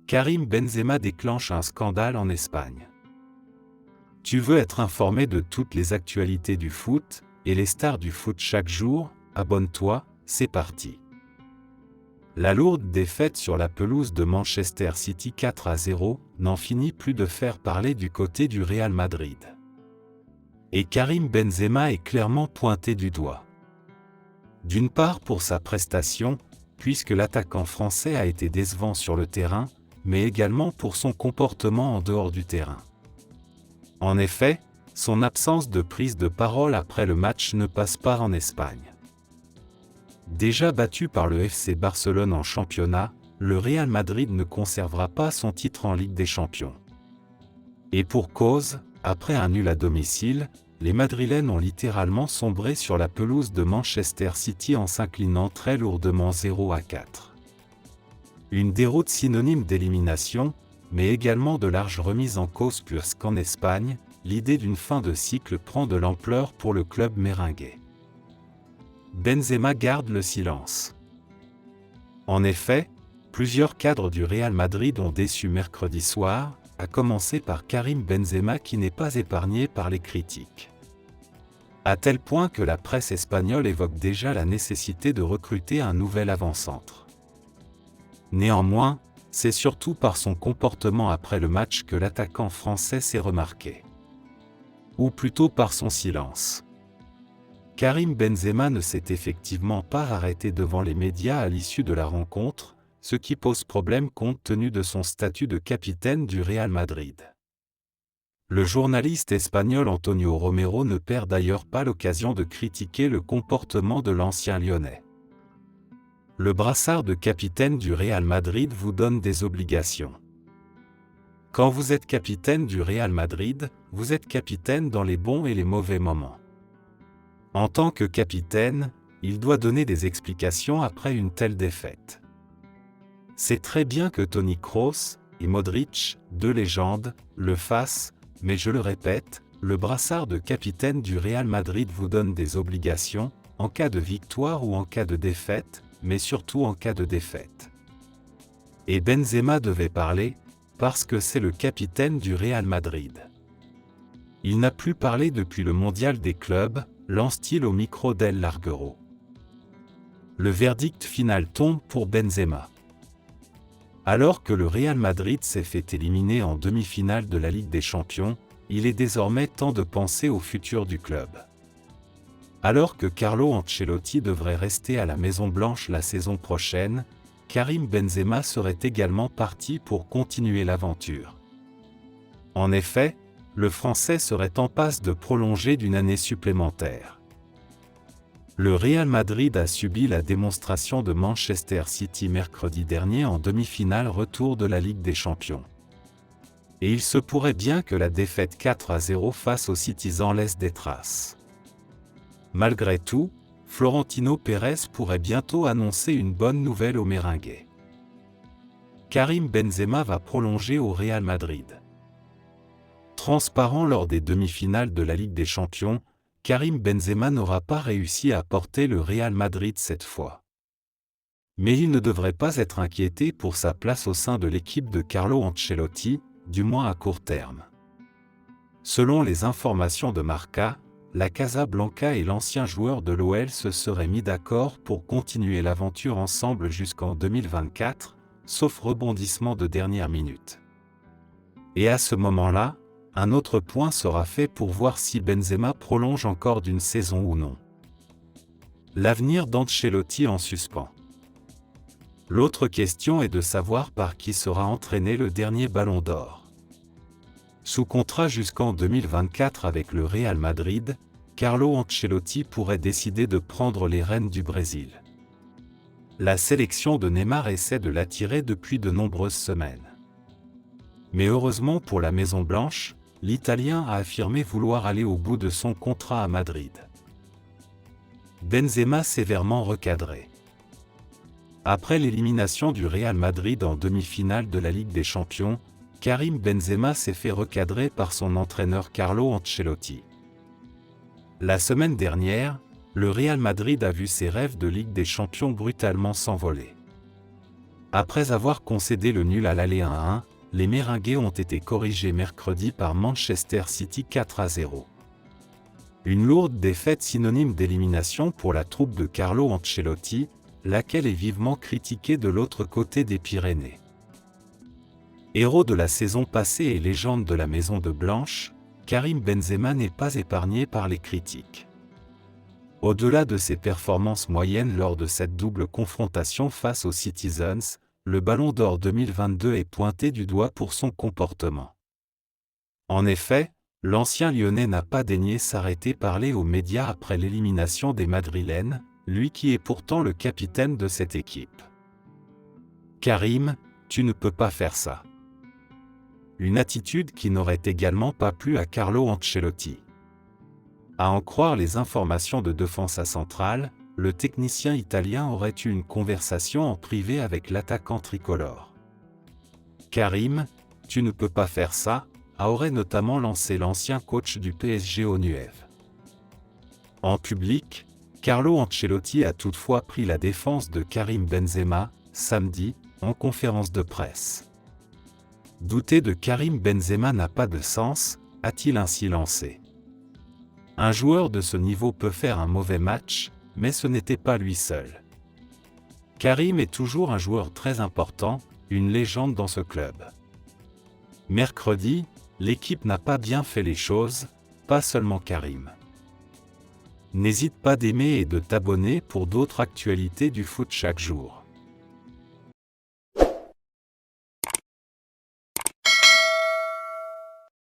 Karim Benzema déclenche un scandale en Espagne. Tu veux être informé de toutes les actualités du foot et les stars du foot chaque jour? Abonne-toi, c'est parti. La lourde défaite sur la pelouse de Manchester City 4-0 n'en finit plus de faire parler du côté du Real Madrid. Et Karim Benzema est clairement pointé du doigt. D'une part pour sa prestation, puisque l'attaquant français a été décevant sur le terrain, mais également pour son comportement en dehors du terrain. En effet, son absence de prise de parole après le match ne passe pas en Espagne. Déjà battu par le FC Barcelone en championnat, le Real Madrid ne conservera pas son titre en Ligue des Champions. Et pour cause, après un nul à domicile, les Madrilènes ont littéralement sombré sur la pelouse de Manchester City en s'inclinant très lourdement 0-4. Une déroute synonyme d'élimination, mais également de larges remises en cause puisqu'en Espagne, l'idée d'une fin de cycle prend de l'ampleur pour le club merengue. Benzema garde le silence. En effet, plusieurs cadres du Real Madrid ont déçu mercredi soir, à commencer par Karim Benzema qui n'est pas épargné par les critiques. À tel point que la presse espagnole évoque déjà la nécessité de recruter un nouvel avant-centre. Néanmoins, c'est surtout par son comportement après le match que l'attaquant français s'est remarqué. Ou plutôt par son silence. Karim Benzema ne s'est effectivement pas arrêté devant les médias à l'issue de la rencontre, ce qui pose problème compte tenu de son statut de capitaine du Real Madrid. Le journaliste espagnol Antonio Romero ne perd d'ailleurs pas l'occasion de critiquer le comportement de l'ancien Lyonnais. Le brassard de capitaine du Real Madrid vous donne des obligations. Quand vous êtes capitaine du Real Madrid, vous êtes capitaine dans les bons et les mauvais moments. En tant que capitaine, il doit donner des explications après une telle défaite. C'est très bien que Toni Kroos et Modric, deux légendes, le fassent, mais je le répète, le brassard de capitaine du Real Madrid vous donne des obligations, en cas de victoire ou en cas de défaite, mais surtout en cas de défaite. Et Benzema devait parler, parce que c'est le capitaine du Real Madrid. Il n'a plus parlé depuis le mondial des clubs, lance-t-il au micro d'El Larguero. Le verdict final tombe pour Benzema. Alors que le Real Madrid s'est fait éliminer en demi-finale de la Ligue des Champions, il est désormais temps de penser au futur du club. Alors que Carlo Ancelotti devrait rester à la Maison-Blanche la saison prochaine, Karim Benzema serait également parti pour continuer l'aventure. En effet, le Français serait en passe de prolonger d'une année supplémentaire. Le Real Madrid a subi la démonstration de Manchester City mercredi dernier en demi-finale retour de la Ligue des Champions. Et il se pourrait bien que la défaite 4-0 face aux Citizens laisse des traces. Malgré tout, Florentino Pérez pourrait bientôt annoncer une bonne nouvelle aux Merengues. Karim Benzema va prolonger au Real Madrid. Transparent lors des demi-finales de la Ligue des Champions, Karim Benzema n'aura pas réussi à porter le Real Madrid cette fois. Mais il ne devrait pas être inquiété pour sa place au sein de l'équipe de Carlo Ancelotti, du moins à court terme. Selon les informations de Marca, la Casablanca et l'ancien joueur de l'OL se seraient mis d'accord pour continuer l'aventure ensemble jusqu'en 2024, sauf rebondissement de dernière minute. Et à ce moment-là, un autre point sera fait pour voir si Benzema prolonge encore d'une saison ou non. L'avenir d'Ancelotti en suspens. L'autre question est de savoir par qui sera entraîné le dernier Ballon d'Or. Sous contrat jusqu'en 2024 avec le Real Madrid, Carlo Ancelotti pourrait décider de prendre les rênes du Brésil. La sélection de Neymar essaie de l'attirer depuis de nombreuses semaines. Mais heureusement pour la Maison-Blanche, l'Italien a affirmé vouloir aller au bout de son contrat à Madrid. Benzema sévèrement recadré. Après l'élimination du Real Madrid en demi-finale de la Ligue des Champions, Karim Benzema s'est fait recadrer par son entraîneur Carlo Ancelotti. La semaine dernière, le Real Madrid a vu ses rêves de Ligue des Champions brutalement s'envoler. Après avoir concédé le nul à l'aller 1-1, les Méringues ont été corrigés mercredi par Manchester City 4-0. Une lourde défaite synonyme d'élimination pour la troupe de Carlo Ancelotti, laquelle est vivement critiquée de l'autre côté des Pyrénées. Héros de la saison passée et légende de la Maison de Blanche, Karim Benzema n'est pas épargné par les critiques. Au-delà de ses performances moyennes lors de cette double confrontation face aux Citizens, le Ballon d'Or 2022 est pointé du doigt pour son comportement. En effet, l'ancien Lyonnais n'a pas daigné s'arrêter parler aux médias après l'élimination des Madrilènes, lui qui est pourtant le capitaine de cette équipe. « Karim, tu ne peux pas faire ça ». Une attitude qui n'aurait également pas plu à Carlo Ancelotti. À en croire les informations de Defensa Centrale, le technicien italien aurait eu une conversation en privé avec l'attaquant tricolore. « Karim, tu ne peux pas faire ça », aurait notamment lancé l'ancien coach du PSG au Nuev. En public, Carlo Ancelotti a toutefois pris la défense de Karim Benzema, samedi, en conférence de presse. Douter de Karim Benzema n'a pas de sens, a-t-il ainsi lancé. Un joueur de ce niveau peut faire un mauvais match, mais ce n'était pas lui seul. Karim est toujours un joueur très important, une légende dans ce club. Mercredi, l'équipe n'a pas bien fait les choses, pas seulement Karim. N'hésite pas d'aimer et de t'abonner pour d'autres actualités du foot chaque jour.